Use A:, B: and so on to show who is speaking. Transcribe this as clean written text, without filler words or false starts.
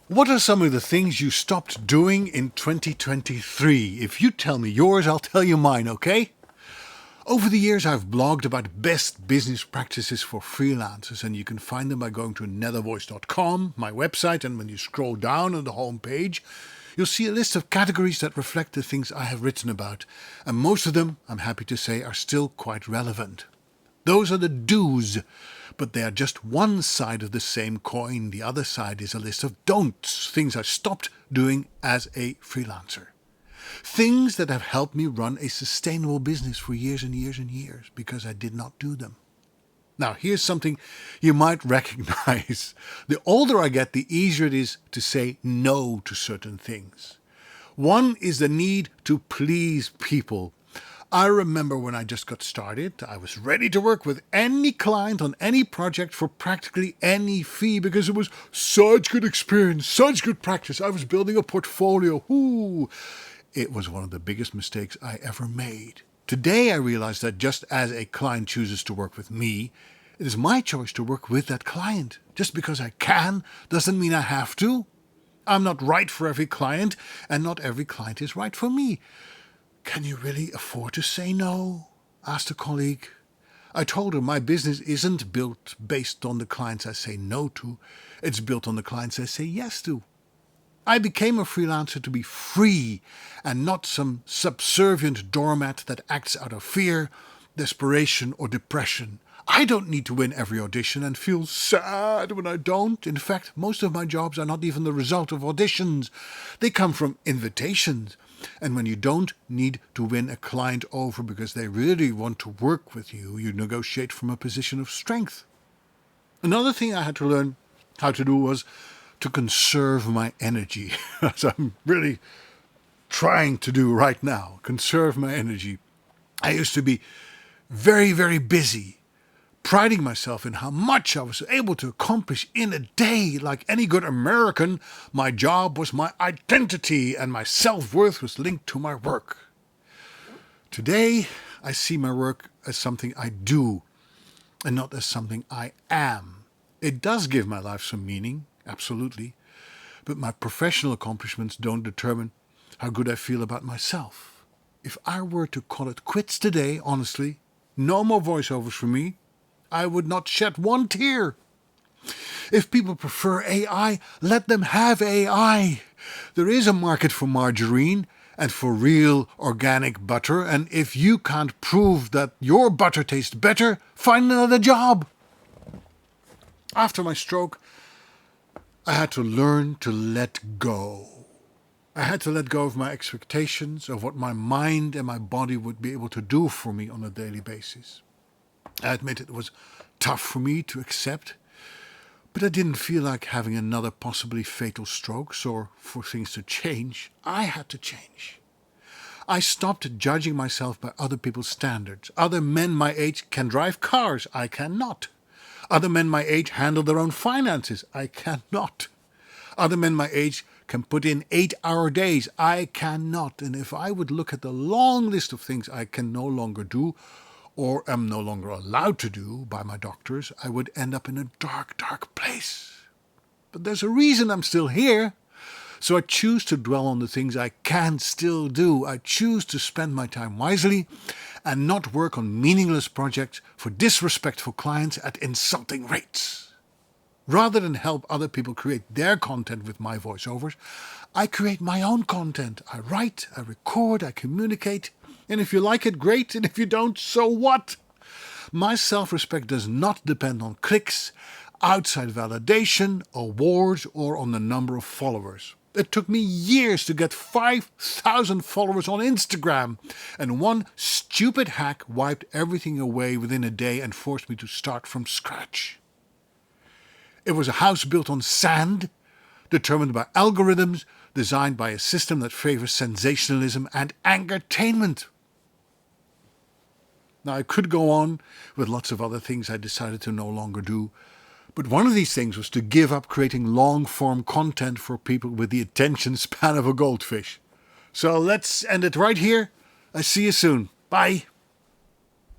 A: What are some of the things you stopped doing in 2023? If you tell me yours, I'll tell you mine, okay? Over the years, I've blogged about best business practices for freelancers, and you can find them by going to nethervoice.com, my website, and when you scroll down on the home page, you'll see a list of categories that reflect the things I have written about, and most of them, I'm happy to say, are still quite relevant. Those are the do's, but they are just one side of the same coin. The other side is a list of don'ts, things I stopped doing as a freelancer. Things that have helped me run a sustainable business for years and years and years because I did not do them. Now, here's something you might recognize. The older I get, the easier it is to say no to certain things. One is the need to please people. I remember when I just got started, I was ready to work with any client on any project for practically any fee because it was such good experience, such good practice. I was building a portfolio. Ooh. It was one of the biggest mistakes I ever made. Today I realize that just as a client chooses to work with me, it is my choice to work with that client. Just because I can doesn't mean I have to. I'm not right for every client, and not every client is right for me. Can you really afford to say no? Asked a colleague. I told her my business isn't built based on the clients I say no to. It's built on the clients I say yes to. I became a freelancer to be free and not some subservient doormat that acts out of fear, desperation, or depression. I don't need to win every audition and feel sad when I don't. In fact, most of my jobs are not even the result of auditions. They come from invitations. And when you don't need to win a client over because they really want to work with you, you negotiate from a position of strength. Another thing I had to learn how to do was to conserve my energy, as I'm really trying to do right now, conserve my energy. I used to be very, very busy, priding myself in how much I was able to accomplish in a day. Like any good American, my job was my identity and my self-worth was linked to my work. Today, I see my work as something I do and not as something I am. It does give my life some meaning, absolutely, but my professional accomplishments don't determine how good I feel about myself. If I were to call it quits today, honestly, no more voiceovers for me, I would not shed one tear. If people prefer AI, let them have AI. There is a market for margarine and for real organic butter, and if you can't prove that your butter tastes better, find another job. After my stroke, I had to learn to let go. I had to let go of my expectations of what my mind and my body would be able to do for me on a daily basis. I admit it was tough for me to accept, but I didn't feel like having another possibly fatal stroke, or for things to change. I had to change. I stopped judging myself by other people's standards. Other men my age can drive cars. I cannot. Other men my age handle their own finances. I cannot. Other men my age can put in 8-hour days. I cannot. And if I would look at the long list of things I can no longer do, or am no longer allowed to do by my doctors, I would end up in a dark, dark place. But there's a reason I'm still here. So I choose to dwell on the things I can still do. I choose to spend my time wisely and not work on meaningless projects for disrespectful clients at insulting rates. Rather than help other people create their content with my voiceovers, I create my own content. I write, I record, I communicate. And if you like it, great. And if you don't, so what? My self-respect does not depend on clicks, outside validation, awards, or on the number of followers. It took me years to get 5,000 followers on Instagram, and one stupid hack wiped everything away within a day and forced me to start from scratch. It was a house built on sand, determined by algorithms, designed by a system that favors sensationalism and entertainment. Now, I could go on with lots of other things I decided to no longer do, but one of these things was to give up creating long-form content for people with the attention span of a goldfish. So let's end it right here. I see you soon. Bye.